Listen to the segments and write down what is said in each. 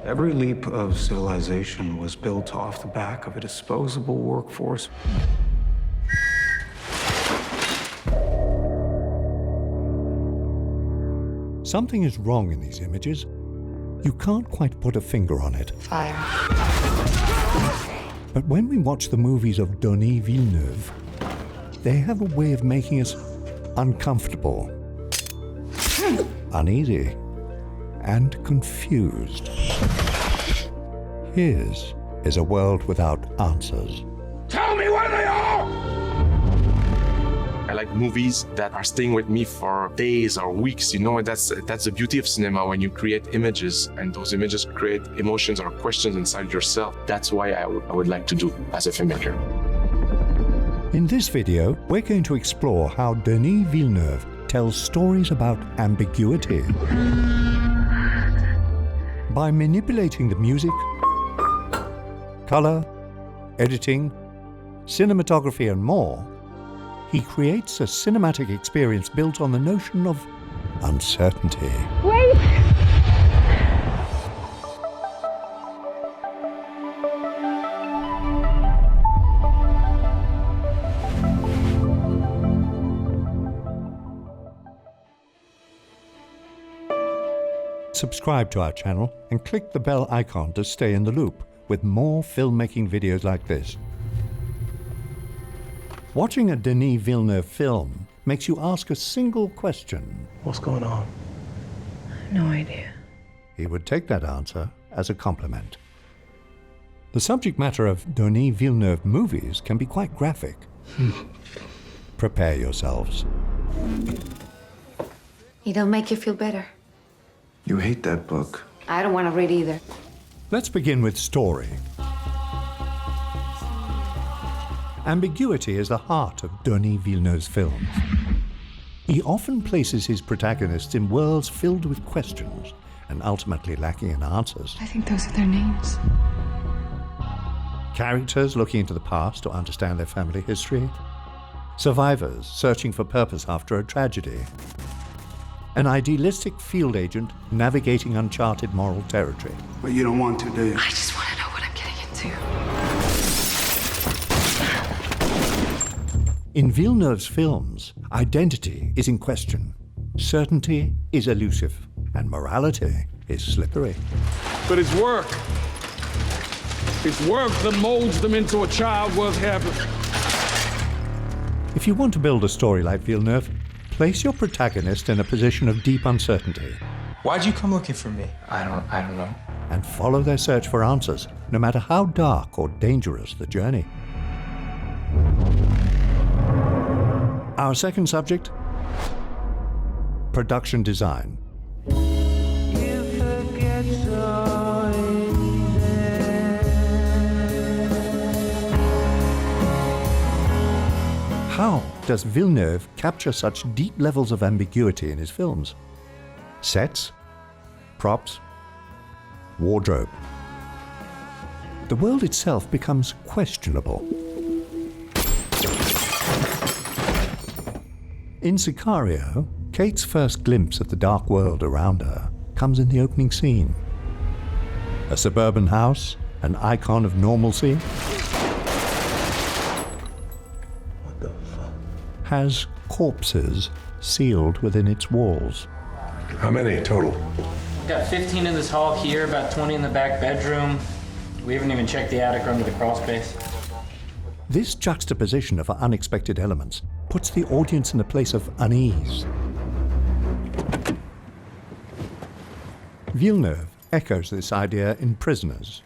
Every leap of civilization was built off the back of a disposable workforce. Something is wrong in these images. You can't quite put a finger on it. Fire. But when we watch the movies of Denis Villeneuve, they have a way of making us uncomfortable, uneasy, and confused. His is a world without answers. Tell me where they are! I like movies that are staying with me for days or weeks. You know, that's the beauty of cinema, when you create images and those images create emotions or questions inside yourself. That's why I would like to do as a filmmaker. In this video, we're going to explore how Denis Villeneuve tells stories about ambiguity. By manipulating the music, color, editing, cinematography, and more, he creates a cinematic experience built on the notion of uncertainty. Wait! Subscribe to our channel and click the bell icon to stay in the loop with more filmmaking videos like this. Watching a Denis Villeneuve film makes you ask a single question. What's going on? No idea. He would take that answer as a compliment. The subject matter of Denis Villeneuve movies can be quite graphic. Prepare yourselves. It'll make you feel better. You hate that book. I don't want to read either. Let's begin with story. Ambiguity is the heart of Denis Villeneuve's films. He often places his protagonists in worlds filled with questions and ultimately lacking in answers. I think those are their names. Characters looking into the past to understand their family history. Survivors searching for purpose after a tragedy. An idealistic field agent navigating uncharted moral territory. But you don't want to, do you? I just want to know what I'm getting into. In Villeneuve's films, identity is in question, certainty is elusive, and morality is slippery. But it's work. It's work that molds them into a child worth having. If you want to build a story like Villeneuve, place your protagonist in a position of deep uncertainty. Why'd you come looking for me? I don't know. And follow their search for answers, no matter how dark or dangerous the journey. Our second subject, production design. How does Villeneuve capture such deep levels of ambiguity in his films? Sets, props, wardrobe. The world itself becomes questionable. In Sicario, Kate's first glimpse of the dark world around her comes in the opening scene. A suburban house, an icon of normalcy, has corpses sealed within its walls. How many total? We've got 15 in this hall here, about 20 in the back bedroom. We haven't even checked the attic or under the crawl space. This juxtaposition of unexpected elements puts the audience in a place of unease. Villeneuve echoes this idea in Prisoners,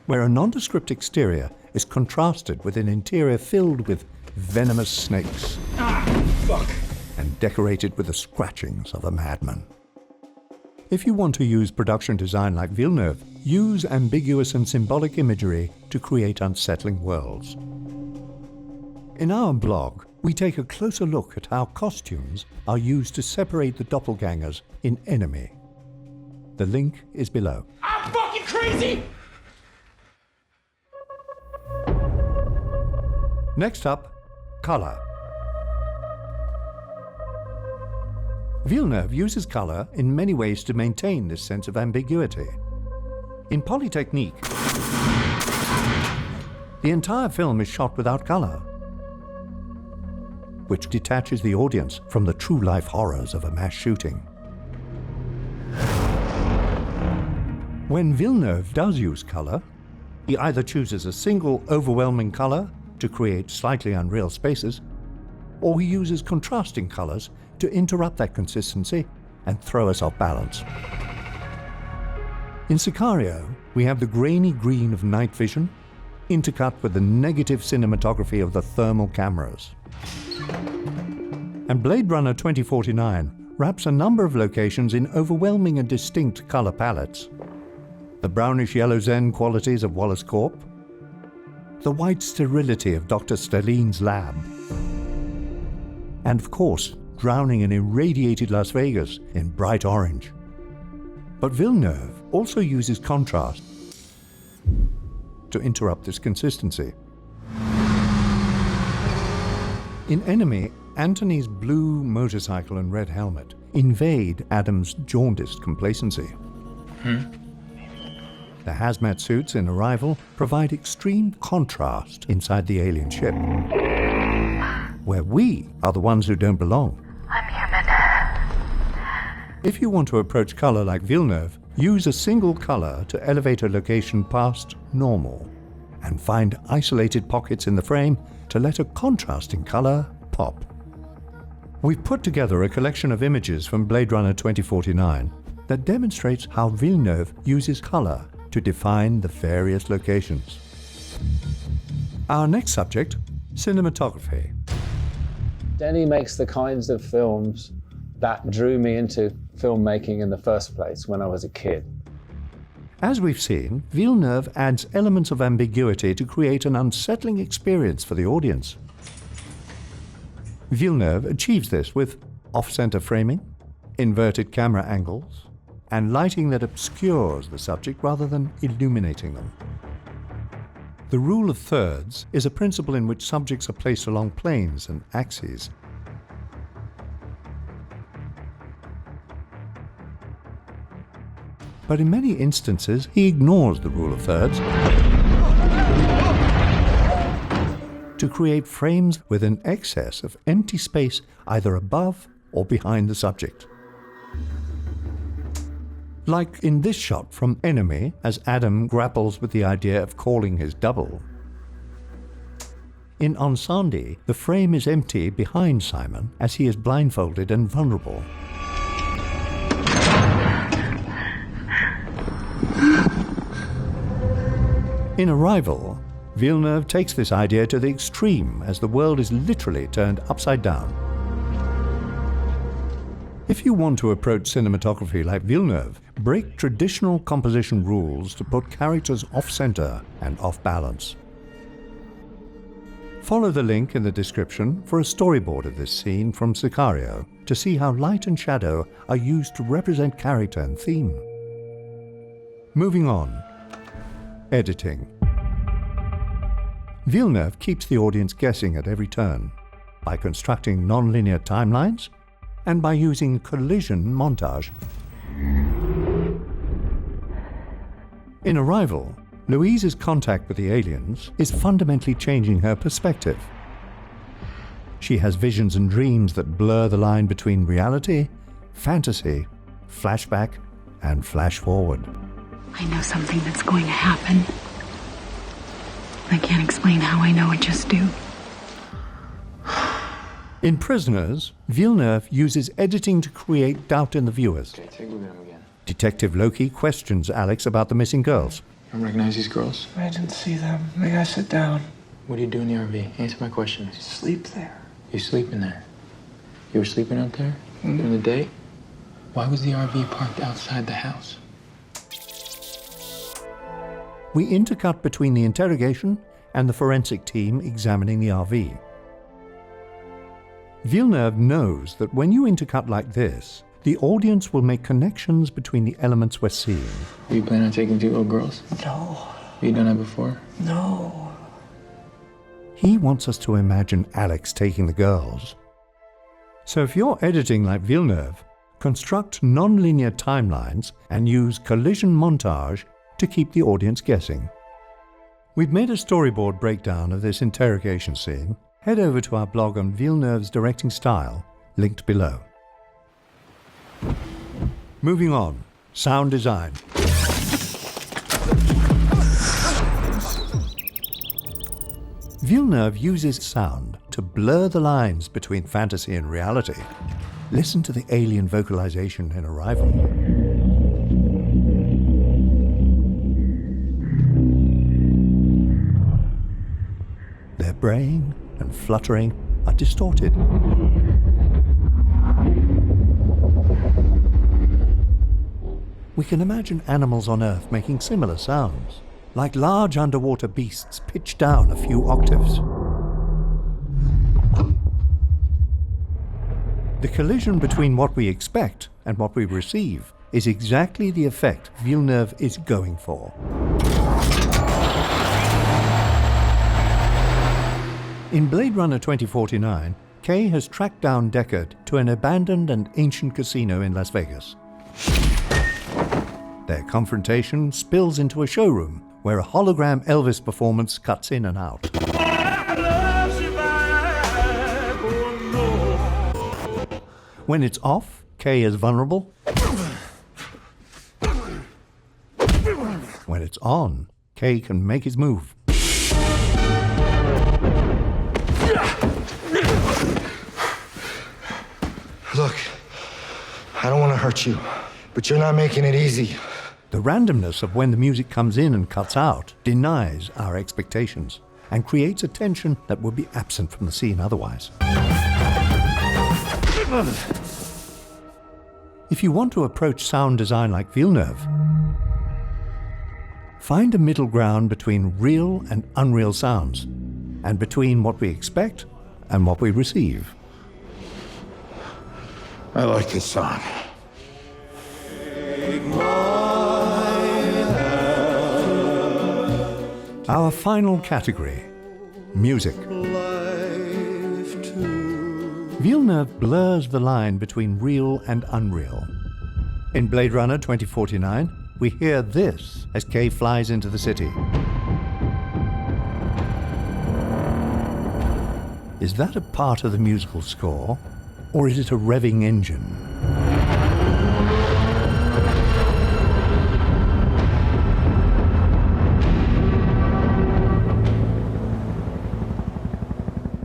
where a nondescript exterior is contrasted with an interior filled with venomous snakes and decorated with the scratchings of a madman. If you want to use production design like Villeneuve, use ambiguous and symbolic imagery to create unsettling worlds. In our blog, we take a closer look at how costumes are used to separate the doppelgangers in Enemy. The link is below. I'm fucking crazy! Next up, color. Villeneuve uses color in many ways to maintain this sense of ambiguity. In Polytechnique, the entire film is shot without color, which detaches the audience from the true-life horrors of a mass shooting. When Villeneuve does use color, he either chooses a single overwhelming color to create slightly unreal spaces, or he uses contrasting colors to interrupt that consistency and throw us off balance. In Sicario, we have the grainy green of night vision, intercut with the negative cinematography of the thermal cameras. And Blade Runner 2049 wraps a number of locations in overwhelming and distinct color palettes. The brownish-yellow zen qualities of Wallace Corp, the white sterility of Dr. Staline's lab, and of course, drowning in irradiated Las Vegas in bright orange. But Villeneuve also uses contrast to interrupt this consistency. In Enemy, Anthony's blue motorcycle and red helmet invade Adam's jaundiced complacency. The hazmat suits in Arrival provide extreme contrast inside the alien ship, where we are the ones who don't belong. I'm human. If you want to approach color like Villeneuve, use a single color to elevate a location past normal, and find isolated pockets in the frame to let a contrasting color pop. We've put together a collection of images from Blade Runner 2049 that demonstrates how Villeneuve uses color to define the various locations. Our next subject, cinematography. Denny makes the kinds of films that drew me into filmmaking in the first place when I was a kid. As we've seen, Villeneuve adds elements of ambiguity to create an unsettling experience for the audience. Villeneuve achieves this with off-center framing, inverted camera angles, and lighting that obscures the subject rather than illuminating them. The rule of thirds is a principle in which subjects are placed along planes and axes. But in many instances, he ignores the rule of thirds to create frames with an excess of empty space either above or behind the subject. Like in this shot from Enemy, as Adam grapples with the idea of calling his double. In Ensandi, the frame is empty behind Simon as he is blindfolded and vulnerable. In Arrival, Villeneuve takes this idea to the extreme as the world is literally turned upside down. If you want to approach cinematography like Villeneuve, break traditional composition rules to put characters off-center and off-balance. Follow the link in the description for a storyboard of this scene from Sicario to see how light and shadow are used to represent character and theme. Moving on. Editing. Villeneuve keeps the audience guessing at every turn by constructing non-linear timelines and by using collision montage. In Arrival, Louise's contact with the aliens is fundamentally changing her perspective. She has visions and dreams that blur the line between reality, fantasy, flashback, and flash forward. I know something that's going to happen. I can't explain how I know, I just do. In Prisoners, Villeneuve uses editing to create doubt in the viewers. Okay, take a look at him again. Detective Loki questions Alex about the missing girls. You don't recognize these girls? I didn't see them. May I sit down? What do you do in the RV? Answer my questions. Sleep there. You sleeping there? You were sleeping out there? During the day? Why was the RV parked outside the house? We intercut between the interrogation and the forensic team examining the RV. Villeneuve knows that when you intercut like this, the audience will make connections between the elements we're seeing. You plan on taking 2 little girls? No. You done that before? No. He wants us to imagine Alex taking the girls. So if you're editing like Villeneuve, construct non-linear timelines and use collision montage to keep the audience guessing. We've made a storyboard breakdown of this interrogation scene. Head over to our blog on Villeneuve's directing style, linked below. Moving on, sound design. Villeneuve uses sound to blur the lines between fantasy and reality. Listen to the alien vocalization in Arrival. Their braying and fluttering are distorted. We can imagine animals on Earth making similar sounds, like large underwater beasts pitched down a few octaves. The collision between what we expect and what we receive is exactly the effect Villeneuve is going for. In Blade Runner 2049, Kay has tracked down Deckard to an abandoned and ancient casino in Las Vegas. Their confrontation spills into a showroom where a hologram Elvis performance cuts in and out. When it's off, Kay is vulnerable. When it's on, Kay can make his move. Look, I don't want to hurt you, but you're not making it easy. The randomness of when the music comes in and cuts out denies our expectations and creates a tension that would be absent from the scene otherwise. If you want to approach sound design like Villeneuve, find a middle ground between real and unreal sounds, and between what we expect and what we receive. I like this song. Our final category, music. Villeneuve blurs the line between real and unreal. In Blade Runner 2049, we hear this as Kay flies into the city. Is that a part of the musical score, or is it a revving engine?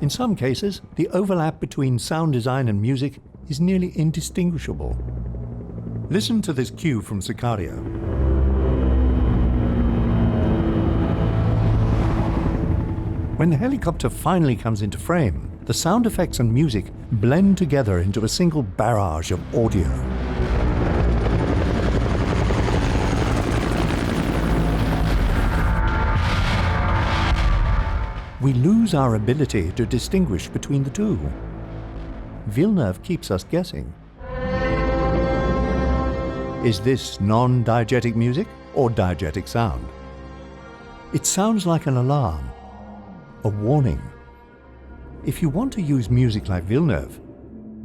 In some cases, the overlap between sound design and music is nearly indistinguishable. Listen to this cue from Sicario. When the helicopter finally comes into frame, the sound effects and music blend together into a single barrage of audio. We lose our ability to distinguish between the two. Villeneuve keeps us guessing. Is this non-diegetic music or diegetic sound? It sounds like an alarm, a warning. If you want to use music like Villeneuve,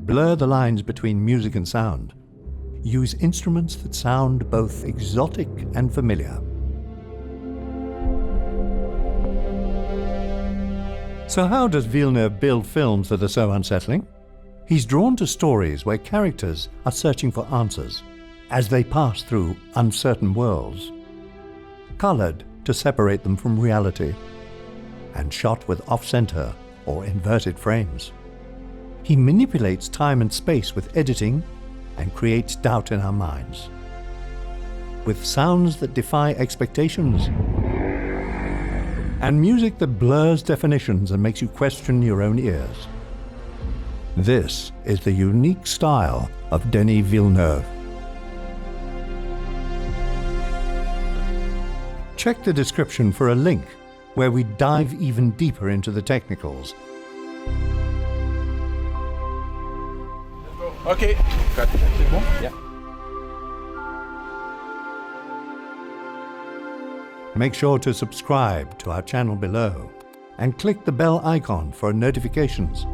blur the lines between music and sound. Use instruments that sound both exotic and familiar. So how does Villeneuve build films that are so unsettling? He's drawn to stories where characters are searching for answers as they pass through uncertain worlds, colored to separate them from reality, and shot with off-center or inverted frames. He manipulates time and space with editing and creates doubt in our minds. With sounds that defy expectations, and music that blurs definitions and makes you question your own ears. This is the unique style of Denis Villeneuve. Check the description for a link where we dive even deeper into the technicals. Okay. Got it. Yeah. Make sure to subscribe to our channel below and click the bell icon for notifications.